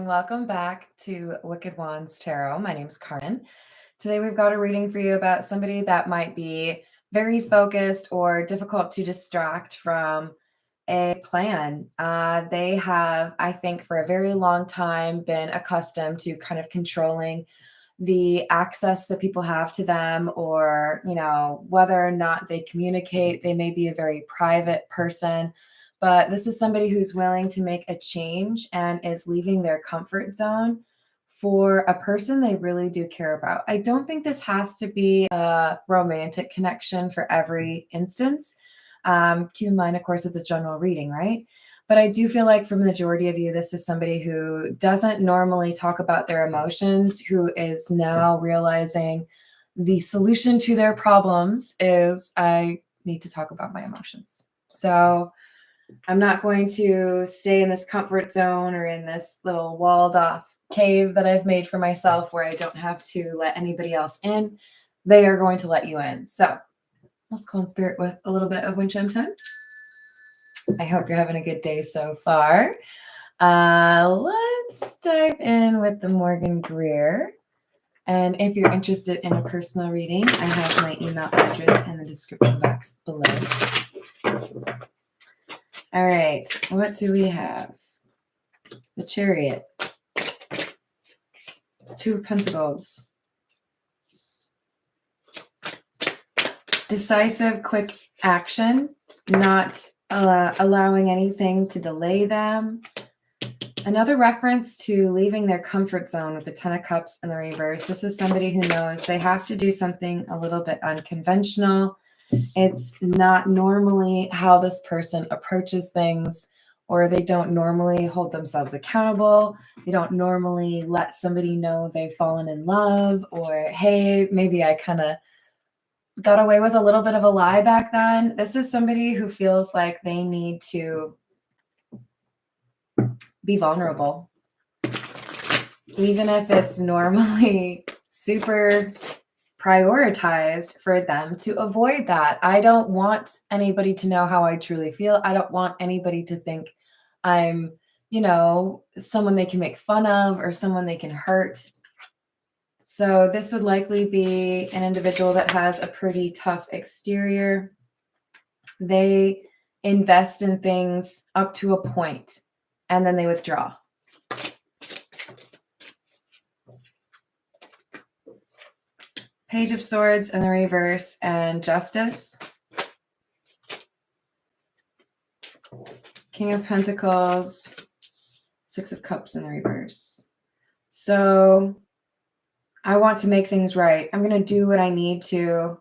welcome back to Wicked Wands Tarot. My name is Carmen. Today we've got a reading for you about somebody that might be very focused or difficult to distract from a plan. They have, I think, for a very long time been accustomed to kind of controlling the access that people have to them, or, whether or not they communicate. They may be a very private person, but this is somebody who's willing to make a change and is leaving their comfort zone for a person they really do care about. I don't think this has to be a romantic connection for every instance. Keep in mind, of course, it's a general reading, right? But I do feel like for the majority of you, this is somebody who doesn't normally talk about their emotions, who is now realizing the solution to their problems is I need to talk about my emotions. So I'm not going to stay in this comfort zone or in this little walled off cave that I've made for myself where I don't have to let anybody else in. They are going to let you in. So let's call in spirit with a little bit of wind chime time. I hope you're having a good day so far. Let's dive in with the Morgan Greer. And if you're interested in a personal reading, I have my email address in the description box below. All right, what do we have? The Chariot. Two of Pentacles. Decisive, quick action, not allowing anything to delay them. Another reference to leaving their comfort zone with the Ten of Cups in the reverse. This is somebody who knows they have to do something a little bit unconventional. It's not normally how this person approaches things, or they don't normally hold themselves accountable. They don't normally let somebody know they've fallen in love, or, hey, maybe I kind of got away with a little bit of a lie back then. This is somebody who feels like they need to be vulnerable, even if it's normally super prioritized for them to avoid that. I don't want anybody to know how I truly feel. I don't want anybody to think I'm, someone they can make fun of or someone they can hurt. So this would likely be an individual that has a pretty tough exterior. They invest in things up to a point and then they withdraw. Page of Swords in the reverse and Justice. King of Pentacles, Six of Cups in the reverse. So I want to make things right. I'm going to do what I need to,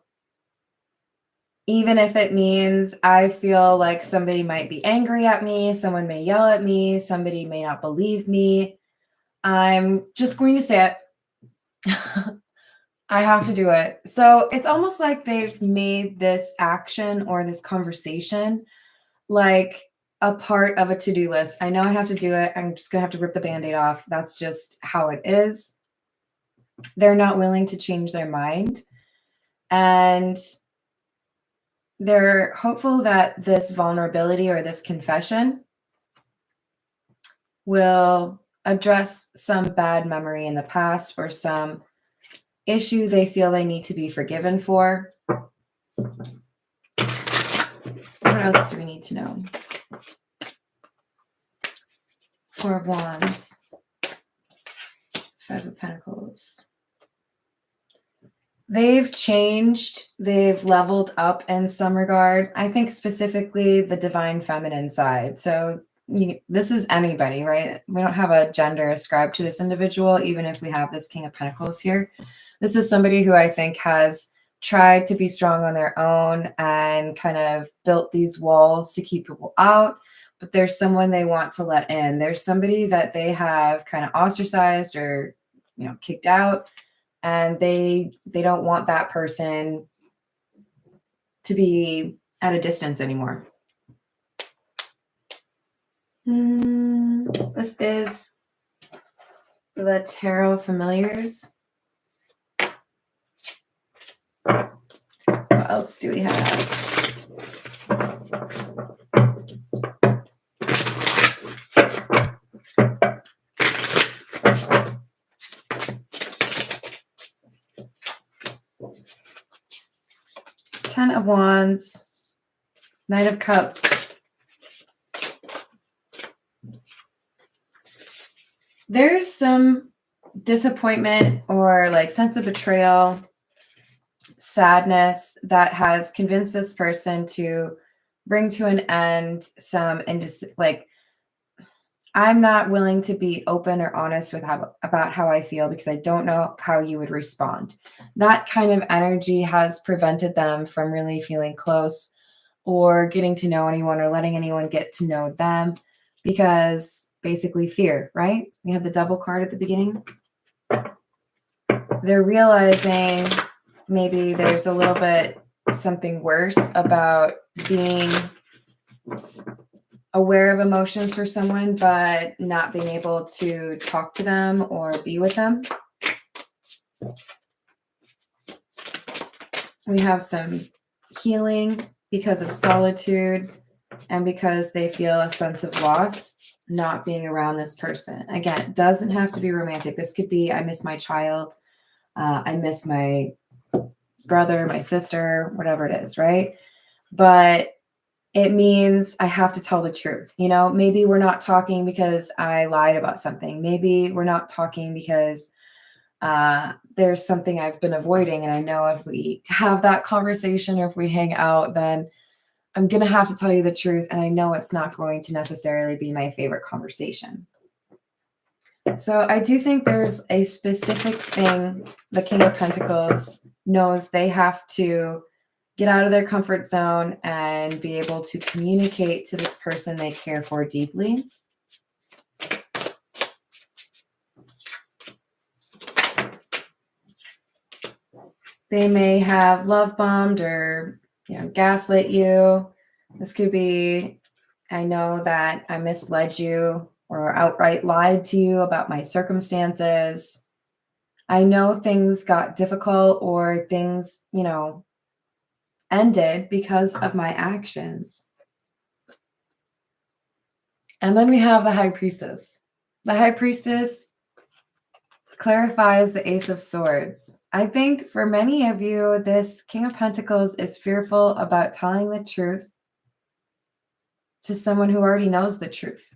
even if it means I feel like somebody might be angry at me, someone may yell at me, somebody may not believe me. I'm just going to say it. I have to do it. So it's almost like they've made this action or this conversation like a part of a to-do list. I know I have to do it. I'm just going to have to rip the Band-Aid off. That's just how it is. They're not willing to change their mind. And they're hopeful that this vulnerability or this confession will address some bad memory in the past or some issue they feel they need to be forgiven for. What else do we need to know? Four of Wands. Five of Pentacles. They've changed. They've leveled up in some regard. I think specifically the divine feminine side. So this is anybody, right? We don't have a gender ascribed to this individual, even if we have this King of Pentacles here. This is somebody who I think has tried to be strong on their own and kind of built these walls to keep people out. But there's someone they want to let in. There's somebody that they have kind of ostracized or, kicked out. And they don't want that person to be at a distance anymore. This is the Tarot Familiars. What else do we have? Ten of Wands, Knight of Cups. There's some disappointment or like sense of betrayal, sadness that has convinced this person to bring to an end some like, I'm not willing to be open or honest with about how I feel because I don't know how you would respond. That kind of energy has prevented them from really feeling close or getting to know anyone or letting anyone get to know them, because basically fear, right? We have the Devil card at the beginning. They're realizing maybe there's a little bit something worse about being aware of emotions for someone, but not being able to talk to them or be with them. We have some healing because of solitude and because they feel a sense of loss not being around this person. Again, it doesn't have to be romantic. This could be, I miss my child. I miss my brother, my sister, whatever it is, right? But it means I have to tell the truth. You know, maybe we're not talking because I lied about something. Maybe we're not talking because there's something I've been avoiding. And I know if we have that conversation or if we hang out, then I'm going to have to tell you the truth. And I know it's not going to necessarily be my favorite conversation. So I do think there's a specific thing the King of Pentacles knows they have to get out of their comfort zone and be able to communicate to this person they care for deeply. They may have love bombed or, gaslit you. This could be, I know that I misled you or outright lied to you about my circumstances. I know things got difficult or things, ended because of my actions. And then we have the High Priestess. The High Priestess clarifies the Ace of Swords. I think for many of you, this King of Pentacles is fearful about telling the truth to someone who already knows the truth.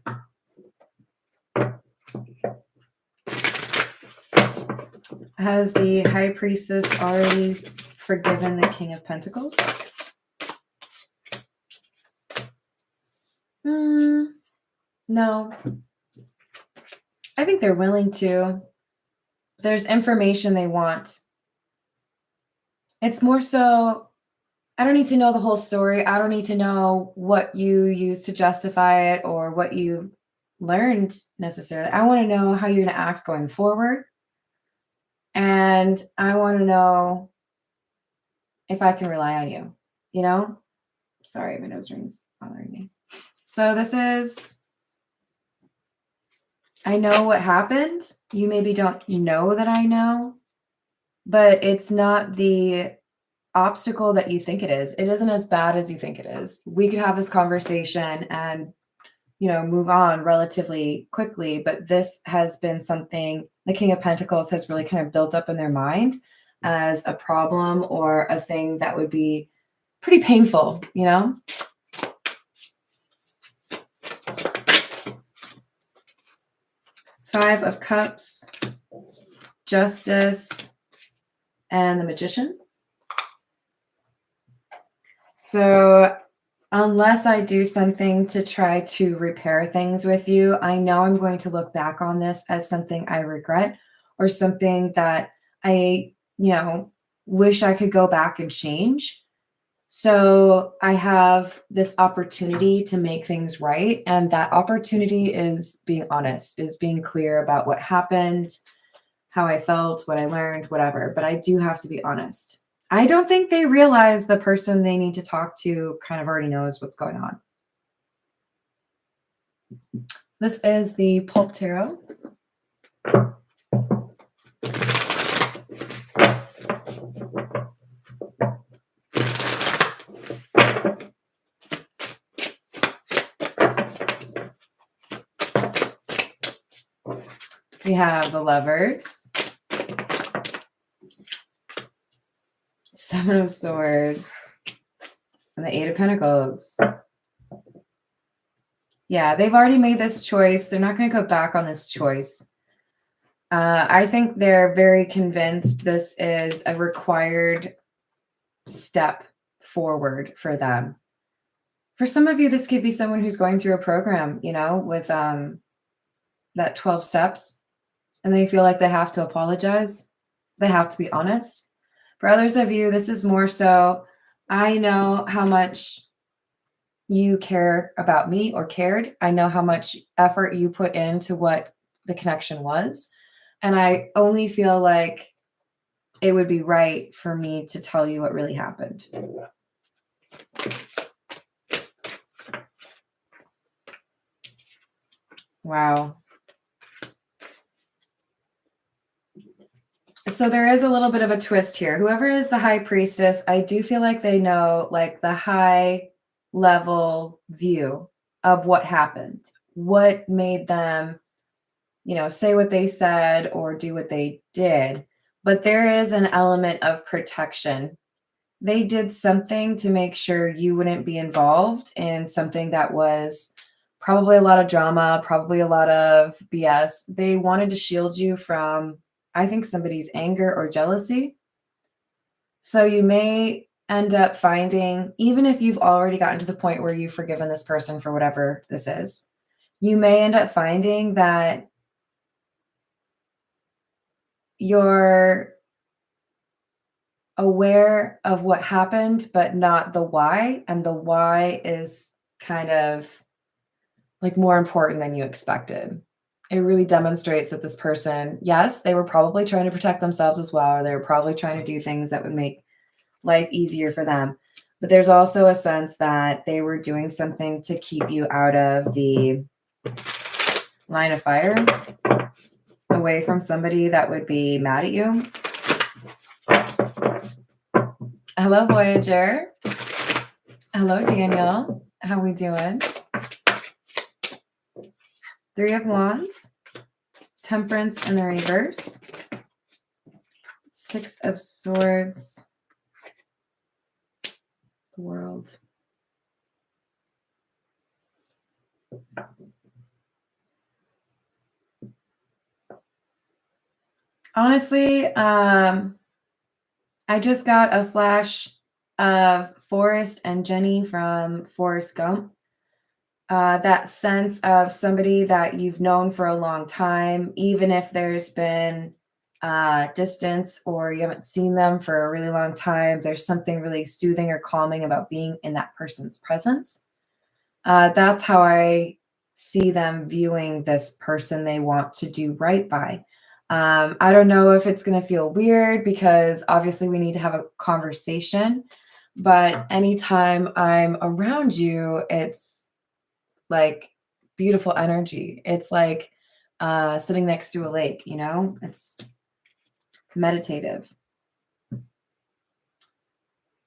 Has the High Priestess already forgiven the King of Pentacles? No. I think they're willing to. There's information they want. It's more so, I don't need to know the whole story. I don't need to know what you use to justify it or what you learned necessarily. I want to know how you're going to act going forward. And I want to know if I can rely on you, Sorry, my nose ring's bothering me. So this is, I know what happened. You maybe don't know that I know, but it's not the obstacle that you think it is. It isn't as bad as you think it is. We could have this conversation and, move on relatively quickly, but this has been something the King of Pentacles has really kind of built up in their mind as a problem or a thing that would be pretty painful, Five of Cups, Justice, and the Magician. So unless I do something to try to repair things with you, I know I'm going to look back on this as something I regret or something that I, wish I could go back and change. So I have this opportunity to make things right. And that opportunity is being honest, is being clear about what happened, how I felt, what I learned, whatever. But I do have to be honest. I don't think they realize the person they need to talk to kind of already knows what's going on. This is the Pulp Tarot. We have the Lovers, Seven of Swords, and the Eight of Pentacles. Yeah, they've already made this choice. They're not going to go back on this choice. I think they're very convinced this is a required step forward for them. For some of you, this could be someone who's going through a program, you know, with that 12 steps, and they feel like they have to apologize. They have to be honest. For others of you, this is more so, I know how much you care about me or cared. I know how much effort you put into what the connection was. And I only feel like it would be right for me to tell you what really happened. Wow. So there is a little bit of a twist here. Whoever is the high priestess, I do feel like they know like the high level view of what happened, what made them, you know, say what they said or do what they did. But there is an element of protection. They did something to make sure you wouldn't be involved in something that was probably a lot of drama, probably a lot of BS. They wanted to shield you from, I think, somebody's anger or jealousy. So you may end up finding, even if you've already gotten to the point where you've forgiven this person for whatever this is, you may end up finding that you're aware of what happened, but not the why. And the why is kind of like more important than you expected. It really demonstrates that this person, yes, they were probably trying to protect themselves as well, or they were probably trying to do things that would make life easier for them. But there's also a sense that they were doing something to keep you out of the line of fire, away from somebody that would be mad at you. Hello, Voyager. Hello, Daniel. How we doing? Three of Wands, Temperance in the reverse, Six of Swords, the World. Honestly, I just got a flash of Forrest and Jenny from Forrest Gump. That sense of somebody that you've known for a long time, even if there's been distance or you haven't seen them for a really long time, there's something really soothing or calming about being in that person's presence. That's how I see them viewing this person they want to do right by. I don't know if it's going to feel weird because obviously we need to have a conversation, but anytime I'm around you, it's like beautiful energy. It's like sitting next to a lake, you know, it's meditative.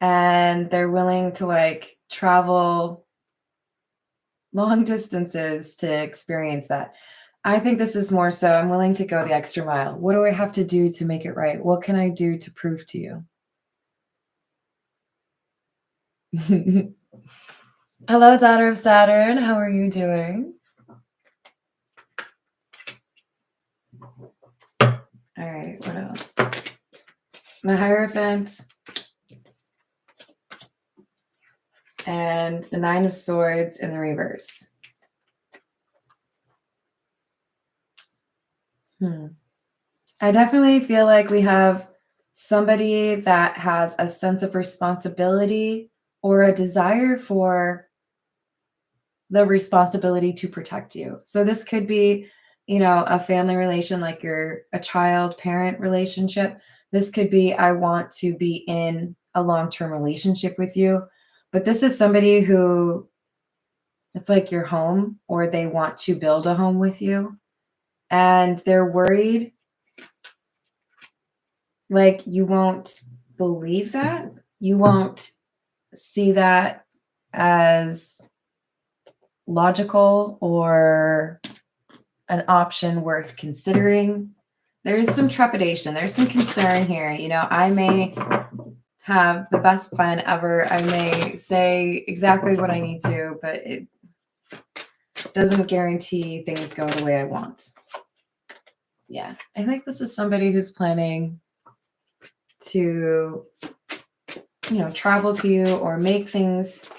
And they're willing to like travel long distances to experience that. I think this is more so I'm willing to go the extra mile. What do I have to do to make it right? What can I do to prove to you? Hello, daughter of Saturn. How are you doing? All right, what else? The Hierophant and the Nine of Swords in the reverse. I definitely feel like we have somebody that has a sense of responsibility or a desire for the responsibility to protect you. So this could be, you know, a family relation, like you're a child-parent relationship. This could be, I want to be in a long-term relationship with you. But this is somebody who, it's like your home, or they want to build a home with you. And they're worried like you won't believe that. You won't see that as logical or an option worth considering. There's some trepidation. There's some concern here. You know, I may have the best plan ever. I may say exactly what I need to, but it doesn't guarantee things go the way I want. Yeah, I think this is somebody who's planning to, you know, travel to you or make things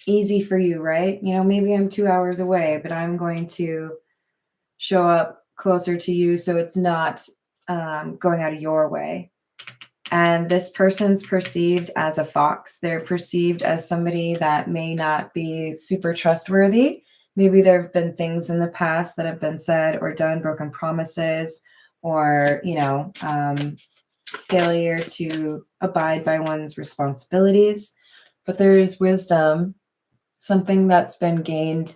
easy for you, right? You know, maybe I'm 2 hours away, but I'm going to show up closer to you so it's not going out of your way. And this person's perceived as a fox. They're perceived as somebody that may not be super trustworthy. Maybe there have been things in the past that have been said or done, broken promises, or, you know, failure to abide by one's responsibilities. But there's wisdom, something that's been gained,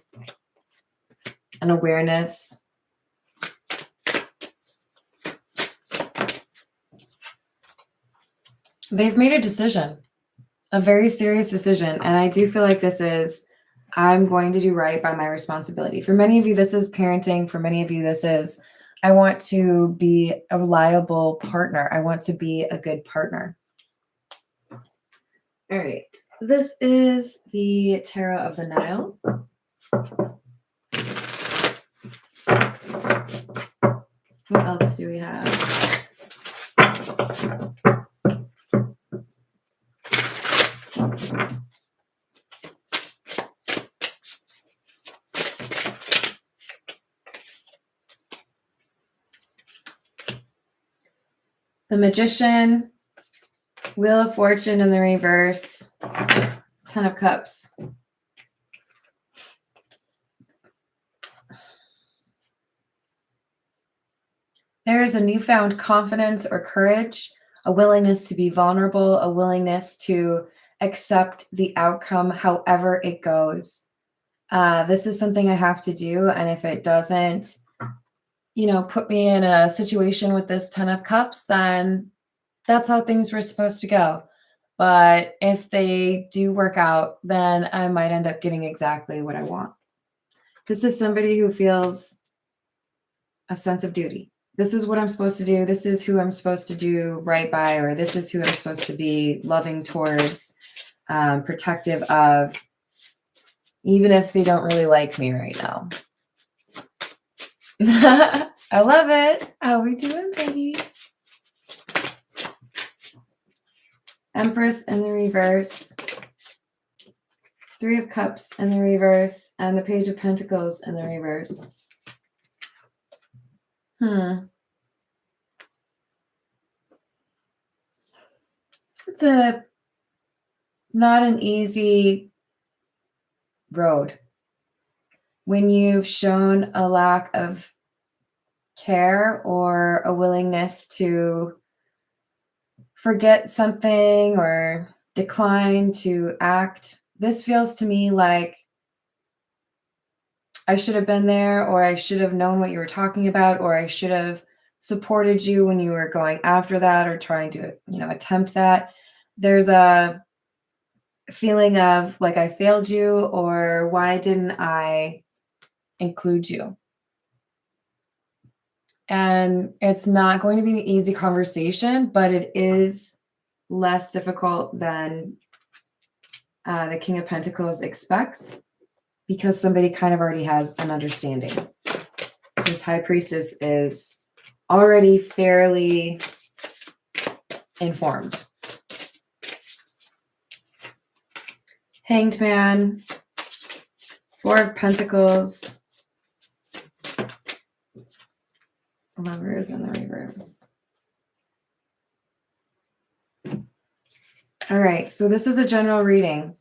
an awareness. They've made a decision, a very serious decision. And I do feel like this is, I'm going to do right by my responsibility. For many of you, this is parenting. For many of you, this is, I want to be a reliable partner. I want to be a good partner. All right. This is the Tarot of the Nile. What else do we have? The Magician, Wheel of Fortune in the reverse, Ten of Cups. There is a newfound confidence or courage, a willingness to be vulnerable, a willingness to accept the outcome however it goes. This is something I have to do, and if it doesn't, you know, put me in a situation with this Ten of Cups, then that's how things were supposed to go. But if they do work out, then I might end up getting exactly what I want. This is somebody who feels a sense of duty. This is what I'm supposed to do. This is who I'm supposed to do right by, or this is who I'm supposed to be loving towards, protective of, even if they don't really like me right now. I love it. How we doing, Peggy? Empress in the reverse. Three of Cups in the reverse. And the Page of Pentacles in the reverse. It's not an easy road. When you've shown a lack of care or a willingness to forget something or decline to act, this feels to me like I should have been there, or I should have known what you were talking about, or I should have supported you when you were going after that or trying to, you know, attempt that. There's a feeling of like I failed you, or why didn't I include you? And it's not going to be an easy conversation, but it is less difficult than the King of Pentacles expects, because somebody kind of already has an understanding. This High Priestess is already fairly informed. Hanged Man, Four of Pentacles, Lovers in the reverse. All right, so this is a general reading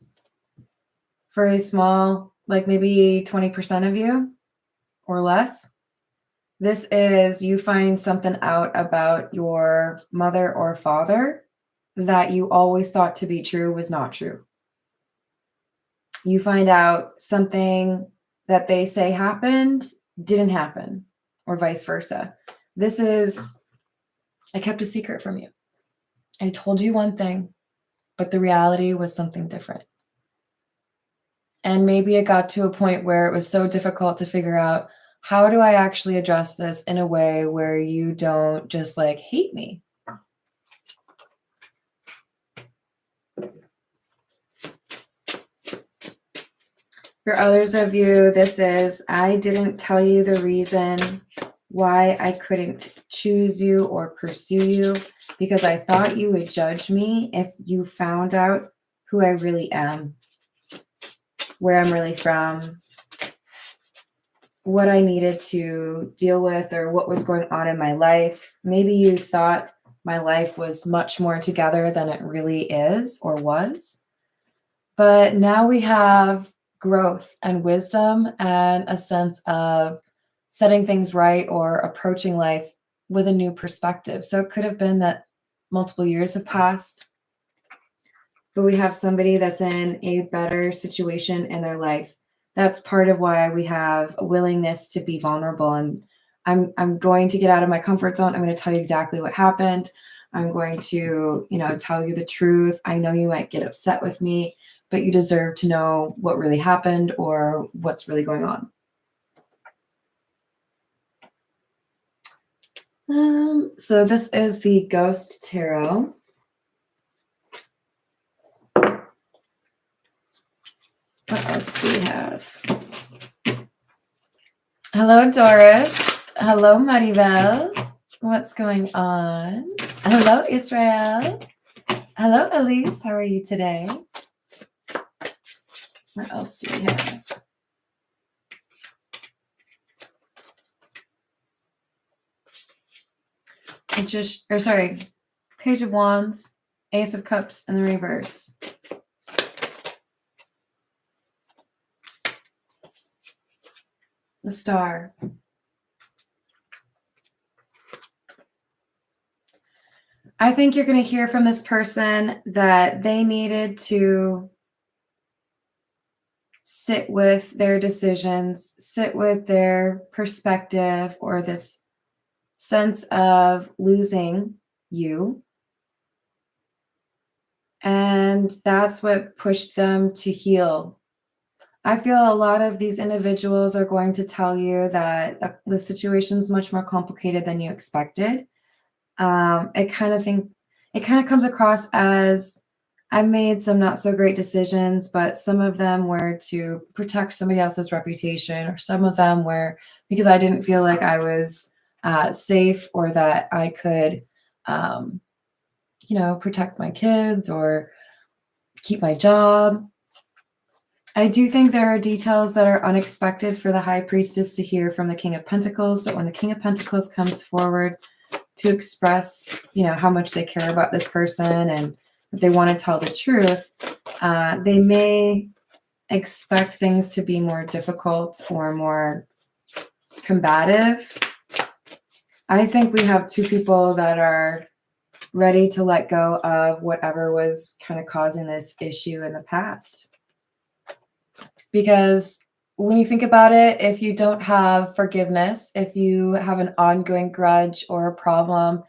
for a small, like maybe 20% of you or less. This is you find something out about your mother or father that you always thought to be true was not true. You find out something that they say happened didn't happen, or vice versa. This is, I kept a secret from you. I told you one thing, but the reality was something different. And maybe it got to a point where it was so difficult to figure out how do I actually address this in a way where you don't just like hate me? For others of you, this is, I didn't tell you the reason why I couldn't choose you or pursue you because I thought you would judge me if you found out who I really am, where I'm really from, what I needed to deal with or what was going on in my life. Maybe you thought my life was much more together than it really is or was. But now we have growth and wisdom and a sense of setting things right or approaching life with a new perspective. So it could have been that multiple years have passed, but we have somebody that's in a better situation in their life. That's part of why we have a willingness to be vulnerable. And I'm going to get out of my comfort zone. I'm going to tell you exactly what happened. I'm going to, tell you the truth. I know you might get upset with me, but you deserve to know what really happened or what's really going on. So this is the Ghost Tarot. What else do we have? Hello, Doris. Hello, Maribel. What's going on? Hello, Israel. Hello, Elise. How are you today? What else do we have? Page of Wands, Ace of Cups in the reverse. The Star. I think you're going to hear from this person that they needed to sit with their decisions, sit with their perspective or this sense of losing you. And that's what pushed them to heal. I feel a lot of these individuals are going to tell you that the situation is much more complicated than you expected. It kind of comes across as I made some not so great decisions, but some of them were to protect somebody else's reputation, or some of them were because I didn't feel like I was safe or that I could, protect my kids or keep my job. I do think there are details that are unexpected for the High Priestess to hear from the King of Pentacles, but when the King of Pentacles comes forward to express, how much they care about this person and they want to tell the truth, they may expect things to be more difficult or more combative. I think we have two people that are ready to let go of whatever was kind of causing this issue in the past. Because when you think about it, if you don't have forgiveness, if you have an ongoing grudge or a problem,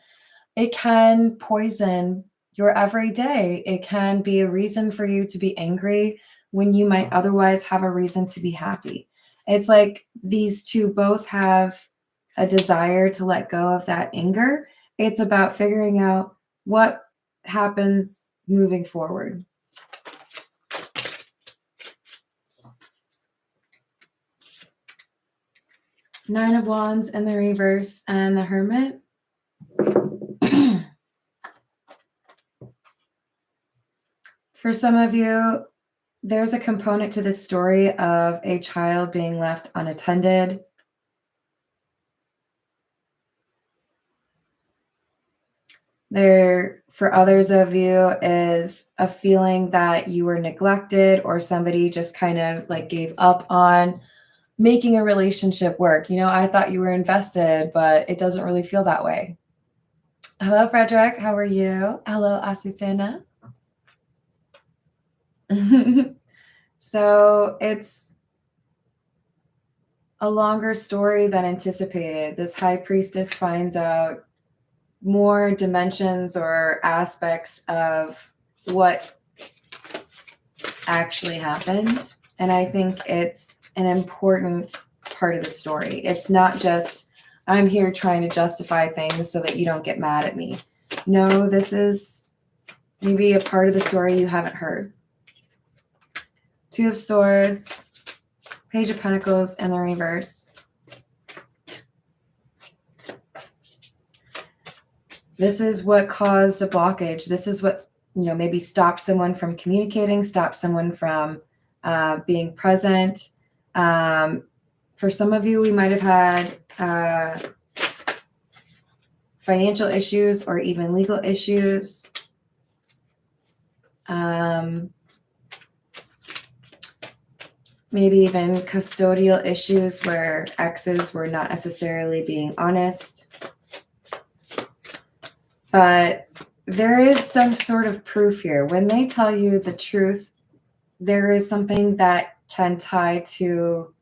it can poison your everyday. It can be a reason for you to be angry when you might otherwise have a reason to be happy. It's like these two both have a desire to let go of that anger. It's about figuring out what happens moving forward. Nine of Wands in the reverse and the Hermit. For some of you, there's a component to this story of a child being left unattended. There, for others of you, is a feeling that you were neglected or somebody just kind of like gave up on making a relationship work. I thought you were invested, but it doesn't really feel that way. Hello, Frederick. How are you? Hello, Asusana. So it's a longer story than anticipated. This High Priestess finds out more dimensions or aspects of what actually happened. And I think it's an important part of the story. It's not just, I'm here trying to justify things so that you don't get mad at me. No, this is maybe a part of the story you haven't heard. Two of Swords, Page of Pentacles in the reverse. This is what caused a blockage. This is what, maybe stopped someone from communicating, stopped someone from being present. For some of you, we might have had financial issues or even legal issues. Maybe even custodial issues where exes were not necessarily being honest. But there is some sort of proof here. When they tell you the truth, there is something that can tie to,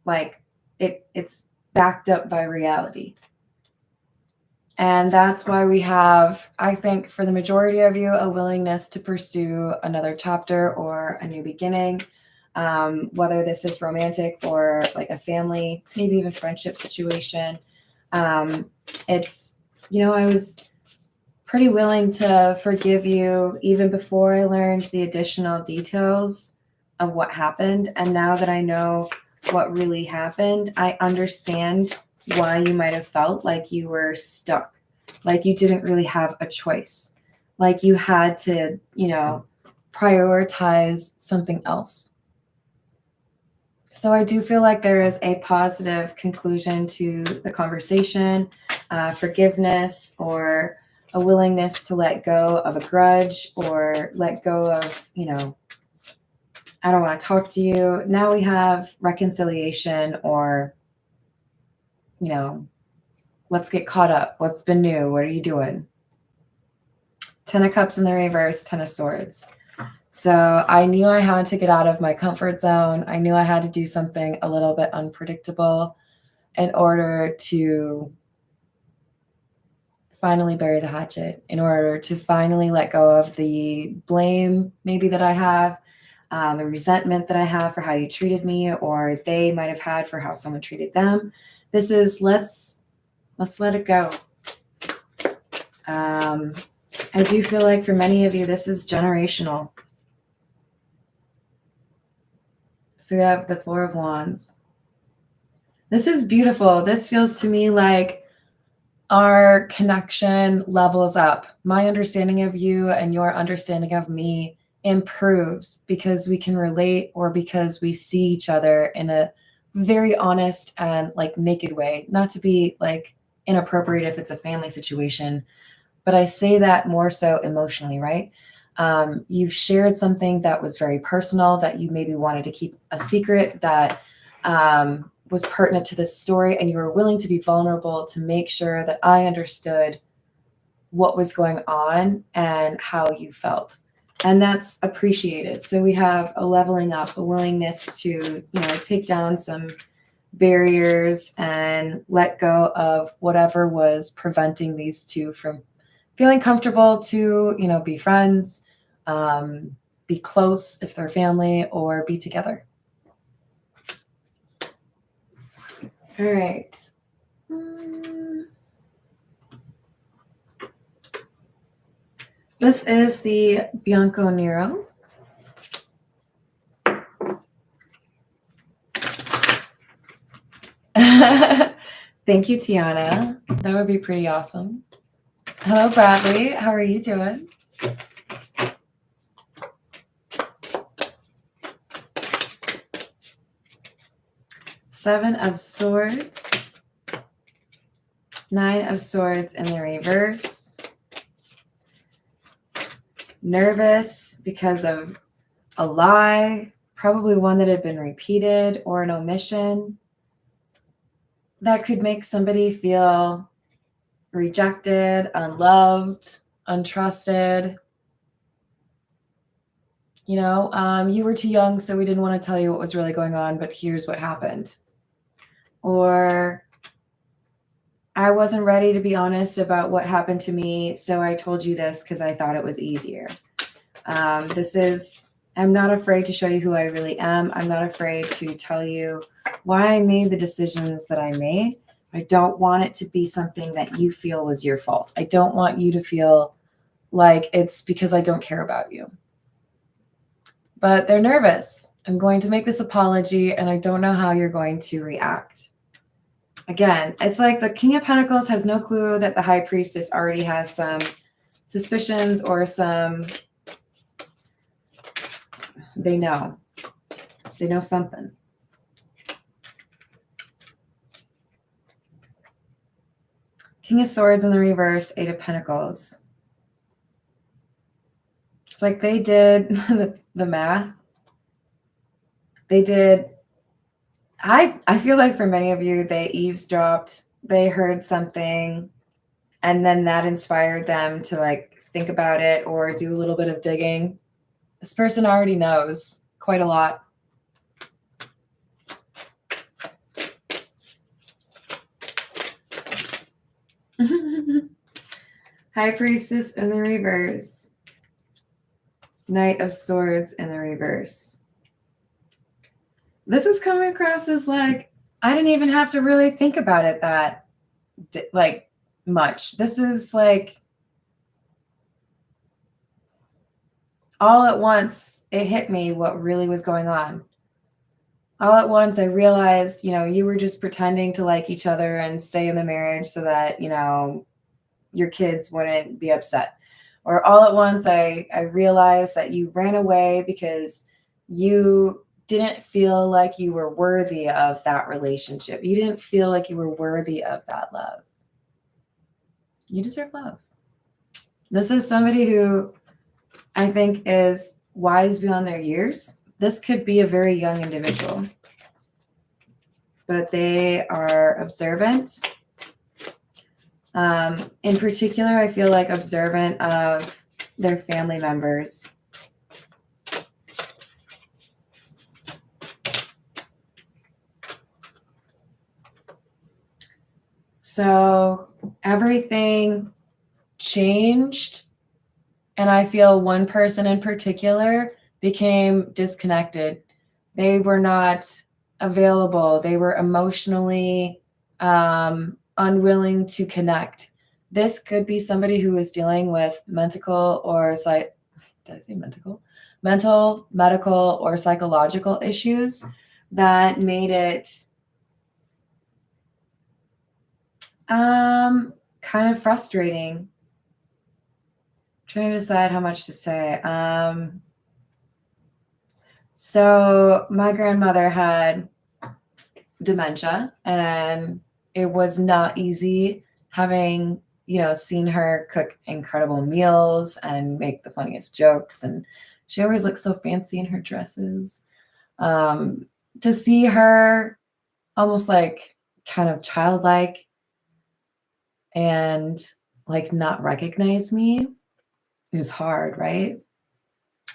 like, it's backed up by reality. And that's why we have, I think, for the majority of you, a willingness to pursue another chapter or a new beginning, whether this is romantic or like a family, maybe even friendship situation. It's, I was pretty willing to forgive you even before I learned the additional details of what happened. And now that I know what really happened, I understand why you might have felt like you were stuck, like you didn't really have a choice, like you had to, prioritize something else. So I do feel like there is a positive conclusion to the conversation, forgiveness, or a willingness to let go of a grudge or let go of, I don't want to talk to you. Now we have reconciliation, or, let's get caught up. What's been new? What are you doing? 10 of Cups in the reverse, 10 of Swords. So I knew I had to get out of my comfort zone. I knew I had to do something a little bit unpredictable in order to finally bury the hatchet, in order to finally let go of the blame maybe that I have, the resentment that I have for how you treated me, or they might have had for how someone treated them. This is, let's let it go. I do feel like for many of you, this is generational. So we have the Four of Wands. This is beautiful. This feels to me like our connection levels up. My understanding of you and your understanding of me improves because we can relate, or because we see each other in a very honest and like naked way. Not to be like inappropriate if it's a family situation, but I say that more so emotionally, right? You've shared something that was very personal, that you maybe wanted to keep a secret, that was pertinent to this story, and you were willing to be vulnerable to make sure that I understood what was going on and how you felt. And that's appreciated. So we have a leveling up, a willingness to, take down some barriers and let go of whatever was preventing these two from feeling comfortable to, be friends, be close if they're family, or be together. All right. This is the Bianco Nero. Thank you, Tiana. That would be pretty awesome. Hello, Bradley. How are you doing? Seven of Swords. Nine of Swords in the reverse. Nervous because of a lie, probably one that had been repeated, or an omission that could make somebody feel rejected, unloved, untrusted. You were too young, so we didn't want to tell you what was really going on, but here's what happened. Or I wasn't ready to be honest about what happened to me, so I told you this because I thought it was easier. This is I'm not afraid to show you who I really am. I'm not afraid to tell you why I made the decisions that I made. I don't want it to be something that you feel was your fault. I don't want you to feel like it's because I don't care about you. But they're nervous. I'm going to make this apology, and I don't know how you're going to react. Again, it's like the King of Pentacles has no clue that the High Priestess already has some suspicions or some, they know something. King of Swords in the reverse, Eight of Pentacles. It's like they did the math. They did. I feel like for many of you, they eavesdropped, they heard something, and then that inspired them to like think about it or do a little bit of digging. This person already knows quite a lot. High Priestess in the reverse. Knight of Swords in the reverse. This is coming across as like, I didn't even have to really think about it that like much. This is like all at once it hit me what really was going on. All at once I realized, you were just pretending to like each other and stay in the marriage so that, your kids wouldn't be upset. Or all at once I realized that you ran away because you didn't feel like you were worthy of that relationship. You didn't feel like you were worthy of that love. You deserve love. This is somebody who I think is wise beyond their years. This could be a very young individual, but they are observant. In particular, I feel like observant of their family members. So everything changed, and I feel one person in particular became disconnected. They were not available. They were emotionally unwilling to connect. This could be somebody who is dealing with mental, medical, or psychological issues that made it kind of frustrating. I'm trying to decide how much to say. So my grandmother had dementia, and it was not easy having, seen her cook incredible meals and make the funniest jokes. And she always looked so fancy in her dresses. To see her almost like kind of childlike and like not recognize me, it was hard, right?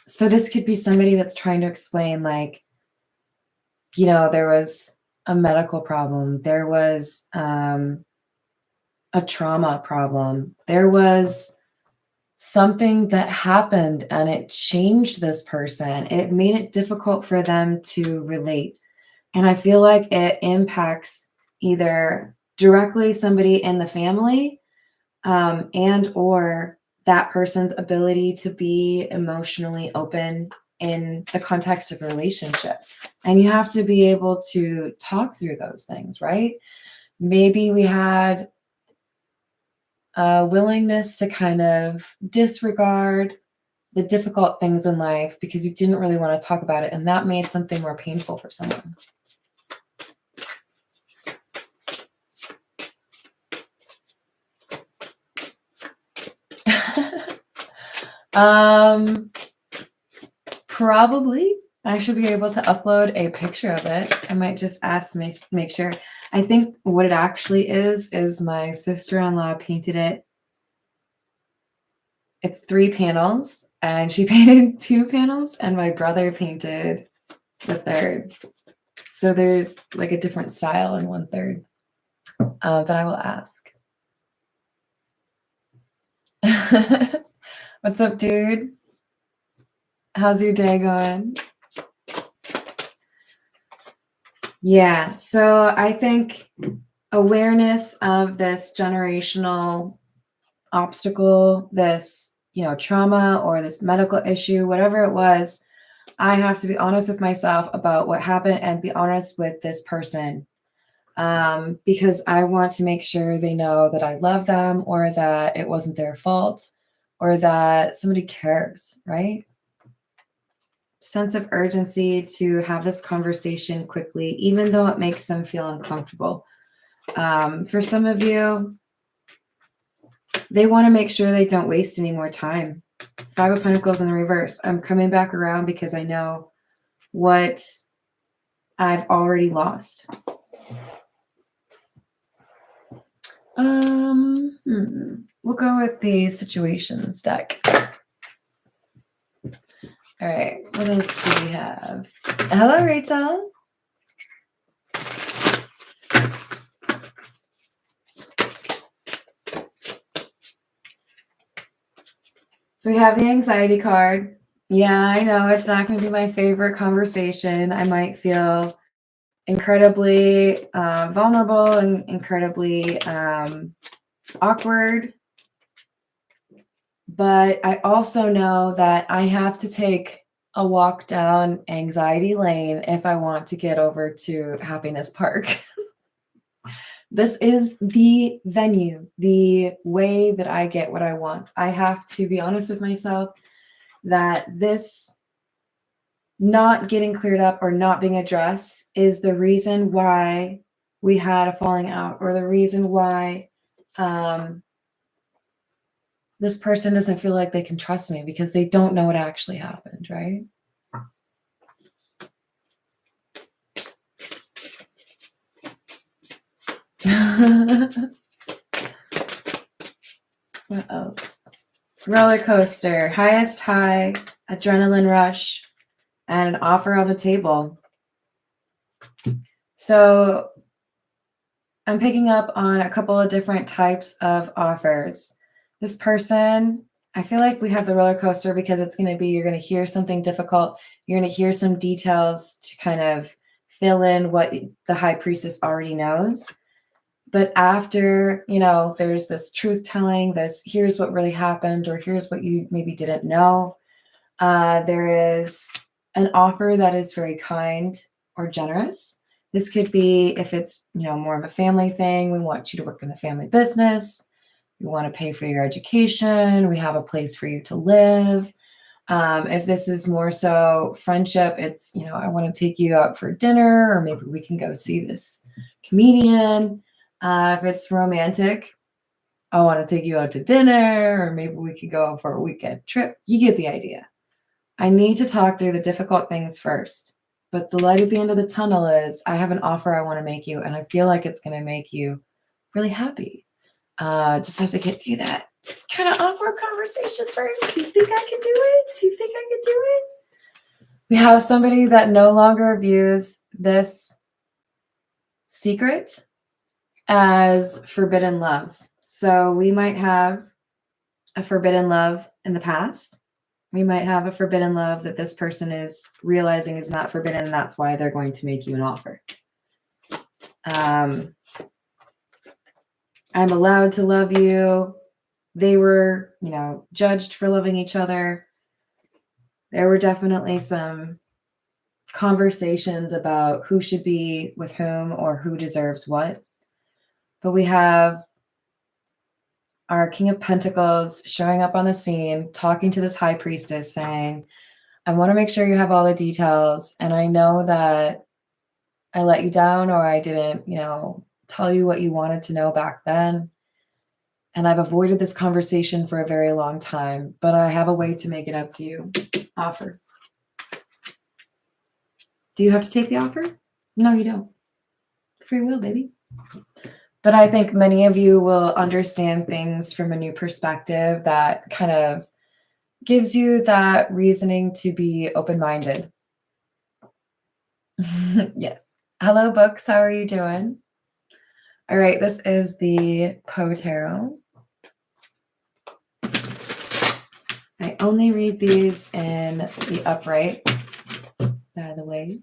So this could be somebody that's trying to explain like, there was a medical problem. There was a trauma problem. There was something that happened and it changed this person. It made it difficult for them to relate. And I feel like it impacts either directly somebody in the family and or that person's ability to be emotionally open in the context of a relationship. And you have to be able to talk through those things, right? Maybe we had a willingness to kind of disregard the difficult things in life because you didn't really want to talk about it. And that made something more painful for someone. Probably I should be able to upload a picture of it. I might just ask to make sure. I think what it actually is my sister-in-law painted it. It's 3 panels, and she painted 2 panels, and my brother painted the 3rd. So there's like a different style in 1/3. But I will ask. What's up, dude? How's your day going? Yeah, so I think awareness of this generational obstacle, this, trauma or this medical issue, whatever it was, I have to be honest with myself about what happened and be honest with this person. Because I want to make sure they know that I love them or that it wasn't their fault or that somebody cares, right? Sense of urgency to have this conversation quickly, even though it makes them feel uncomfortable. For some of you, they want to make sure they don't waste any more time. Five of Pentacles in the reverse. I'm coming back around because I know what I've already lost. We'll go with the situations deck. All right, what else do we have? Hello, Rachel. So we have the anxiety card. Yeah, I know it's not going to be my favorite conversation. I might feel incredibly vulnerable and incredibly awkward. But I also know that I have to take a walk down anxiety lane if I want to get over to Happiness Park. This is the venue, the way that I get what I want. I have to be honest with myself that this not getting cleared up or not being addressed is the reason why we had a falling out, or the reason why this person doesn't feel like they can trust me, because they don't know what actually happened, right? What else? Roller coaster, highest high, adrenaline rush, and an offer on the table. So I'm picking up on a couple of different types of offers. This person, I feel like we have the roller coaster because it's going to be, you're going to hear something difficult. You're going to hear some details to kind of fill in what the High Priestess already knows. But after, there's this truth telling, this here's what really happened, or here's what you maybe didn't know. There is an offer that is very kind or generous. This could be, if it's, more of a family thing, we want you to work in the family business. We want to pay for your education. We have a place for you to live. If this is more so friendship, it's, I want to take you out for dinner, or maybe we can go see this comedian. If it's romantic, I want to take you out to dinner, or maybe we could go for a weekend trip. You get the idea. I need to talk through the difficult things first. But the light at the end of the tunnel is, I have an offer I want to make you, and I feel like it's going to make you really happy. Just have to get through that kind of awkward conversation first. Do you think I can do it? Do you think I can do it? We have somebody that no longer views this secret as forbidden love. So we might have a forbidden love in the past. We might have a forbidden love that this person is realizing is not forbidden, and that's why they're going to make you an offer. I'm allowed to love you. They were, judged for loving each other. There were definitely some conversations about who should be with whom or who deserves what. But we have our King of Pentacles showing up on the scene, talking to this High Priestess, saying, I want to make sure you have all the details. And I know that I let you down, or I didn't, tell you what you wanted to know back then. And I've avoided this conversation for a very long time, but I have a way to make it up to you. Offer. Do you have to take the offer? No, you don't. Free will, baby. But I think many of you will understand things from a new perspective that kind of gives you that reasoning to be open-minded. Yes. Hello, books. How are you doing? All right. This is the Poe Tarot. I only read these in the upright, by the way.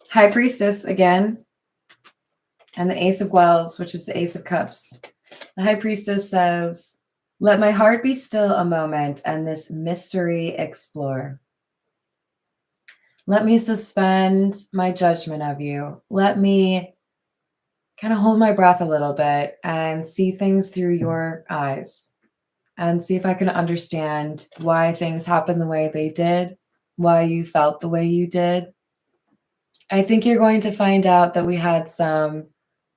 High Priestess again, and the Ace of Wells, which is the Ace of Cups. The High Priestess says, "Let my heart be still a moment and this mystery explore. Let me suspend my judgment of you. Let me kind of hold my breath a little bit and see things through your eyes and see if I can understand why things happened the way they did, why you felt the way you did. I think you're going to find out that we had some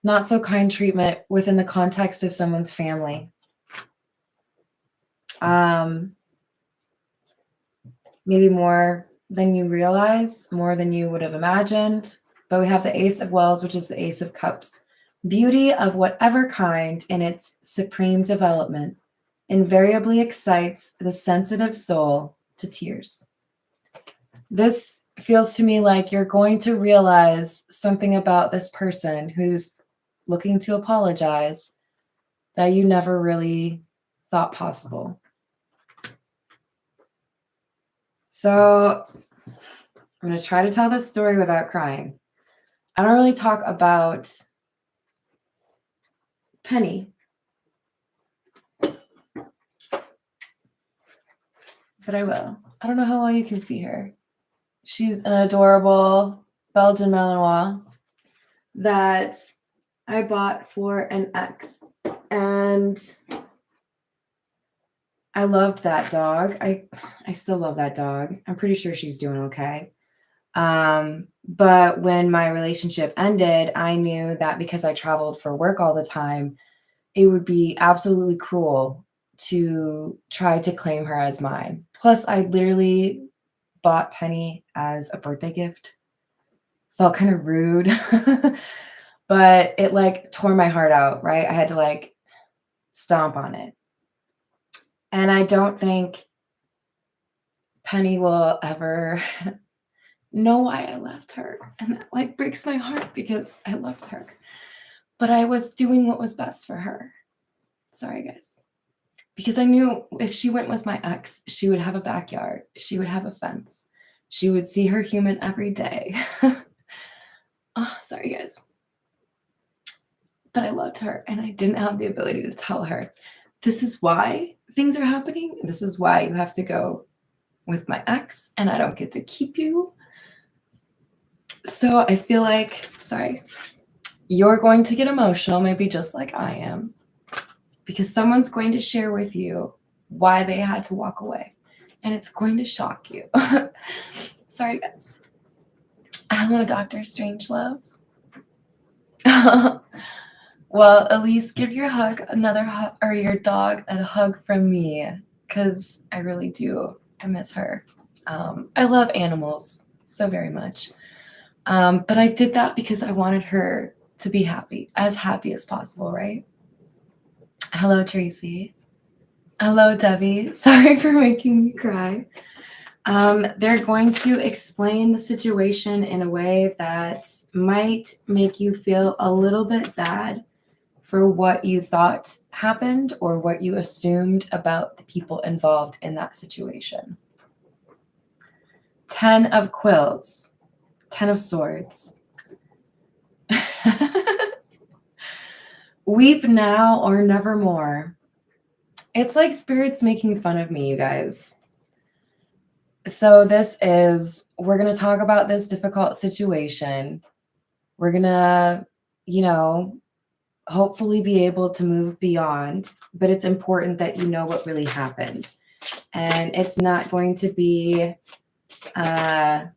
not so kind treatment within the context of someone's family. Maybe more than you realize, more than you would have imagined. But we have the Ace of Wells, which is the Ace of Cups. Beauty of whatever kind in its supreme development invariably excites the sensitive soul to tears. This feels to me like you're going to realize something about this person who's looking to apologize that you never really thought possible. So I'm going to try to tell this story without crying. I don't really talk about Penny, but I will. I don't know how well you can see her. She's an adorable Belgian Malinois that I bought for an ex. And I loved that dog. I still love that dog. I'm pretty sure she's doing okay. But when my relationship ended, I knew that because I traveled for work all the time, it would be absolutely cruel to try to claim her as mine. Plus, I literally bought Penny as a birthday gift. Felt kind of rude, but it like tore my heart out, right? I had to like stomp on it. And I don't think Penny will ever know why I left her. And that like breaks my heart because I loved her. But I was doing what was best for her. Sorry, guys. Because I knew if she went with my ex, she would have a backyard. She would have a fence. She would see her human every day. Oh, sorry, guys. But I loved her and I didn't have the ability to tell her, this is why things are happening. This is why you have to go with my ex and I don't get to keep you. So I feel like, sorry, you're going to get emotional, maybe just like I am, because someone's going to share with you why they had to walk away and it's going to shock you. Sorry, guys. Hello, Dr. Strangelove. Well, Elise, give your your dog a hug from me, because I really do. I miss her. I love animals so very much. But I did that because I wanted her to be happy as possible, right? Hello, Tracy. Hello, Debbie. Sorry for making you cry. They're going to explain the situation in a way that might make you feel a little bit bad for what you thought happened or what you assumed about the people involved in that situation. 10 of quills, 10 of swords. Weep now or nevermore. It's like spirits making fun of me, you guys. So we're going to talk about this difficult situation. We're going to, hopefully be able to move beyond, but it's important that you know what really happened. And it's not going to be a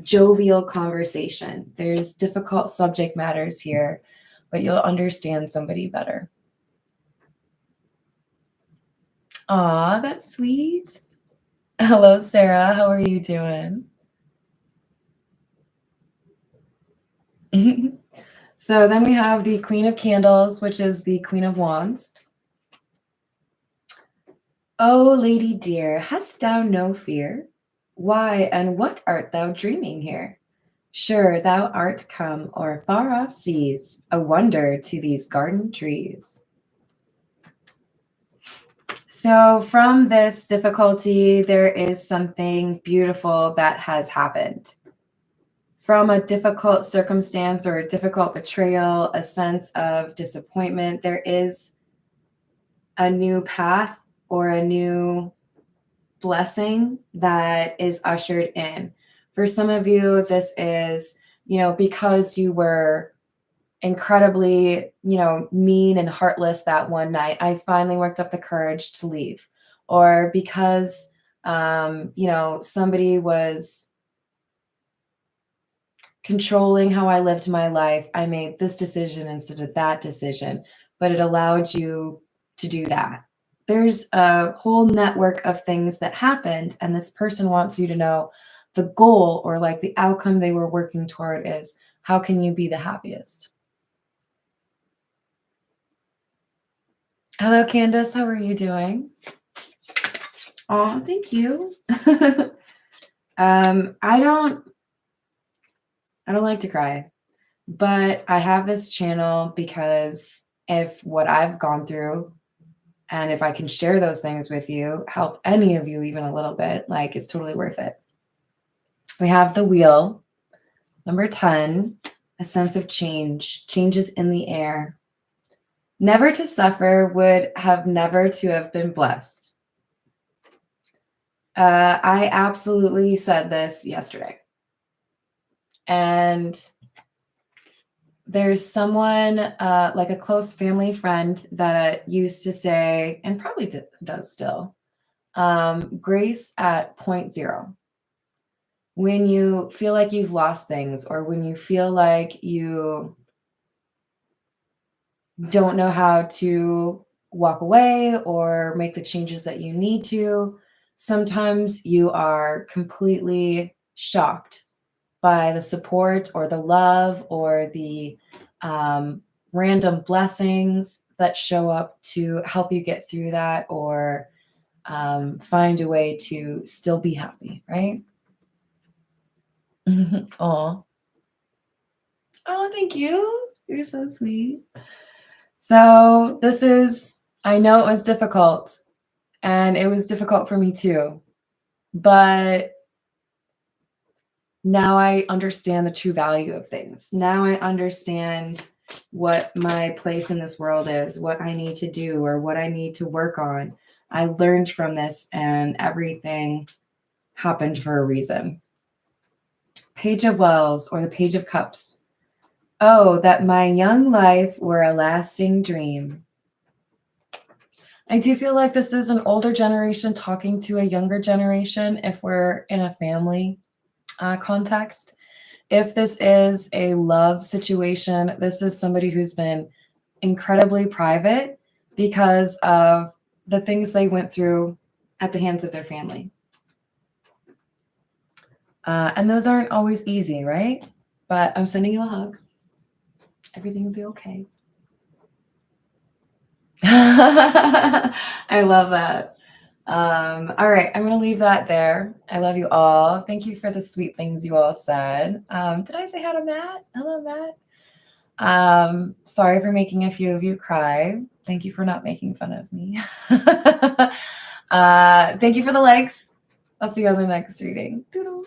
jovial conversation. There's difficult subject matters here, but you'll understand somebody better. Aw, that's sweet. Hello, Sarah. How are you doing? So then we have the Queen of Candles, which is the Queen of Wands. O lady dear, hast thou no fear? Why, and what art thou dreaming here? Sure thou art come o'er far off seas, a wonder to these garden trees. So from this difficulty, there is something beautiful that has happened. From a difficult circumstance or a difficult betrayal, a sense of disappointment, there is a new path or a new blessing that is ushered in. For some of you, this is, because you were incredibly, mean and heartless that one night, I finally worked up the courage to leave. Or because, somebody was controlling how I lived my life, I made this decision instead of that decision, but it allowed you to do that. There's a whole network of things that happened, and this person wants you to know the goal or like the outcome they were working toward is how can you be the happiest? Hello, Candace. How are you doing? Oh, thank you. I don't like to cry, but I have this channel because if what I've gone through and if I can share those things with you, help any of you even a little bit, like it's totally worth it. We have the wheel, number 10, a sense of change, changes in the air. Never to suffer would have never to have been blessed. I absolutely said this yesterday. And there's someone like a close family friend that used to say, and probably does still, grace at 0.0. When you feel like you've lost things or when you feel like you don't know how to walk away or make the changes that you need to, sometimes you are completely shocked by the support or the love or the random blessings that show up to help you get through that or find a way to still be happy, right? Oh, thank you. You're so sweet. So I know it was difficult and it was difficult for me too, but now I understand the true value of things. Now I understand what my place in this world is, what I need to do or what I need to work on. I learned from this and everything happened for a reason. Page of Wells or the Page of Cups. Oh, that my young life were a lasting dream. I do feel like this is an older generation talking to a younger generation if we're in a family context. If this is a love situation, this is somebody who's been incredibly private because of the things they went through at the hands of their family. And those aren't always easy, right? But I'm sending you a hug. Everything will be okay. I love that. All right, I'm going to leave that there. I love you all. Thank you for the sweet things you all said. Did I say hi to Matt? Hello, Matt. Sorry for making a few of you cry. Thank you for not making fun of me. Thank you for the likes. I'll see you on the next reading. Doodles.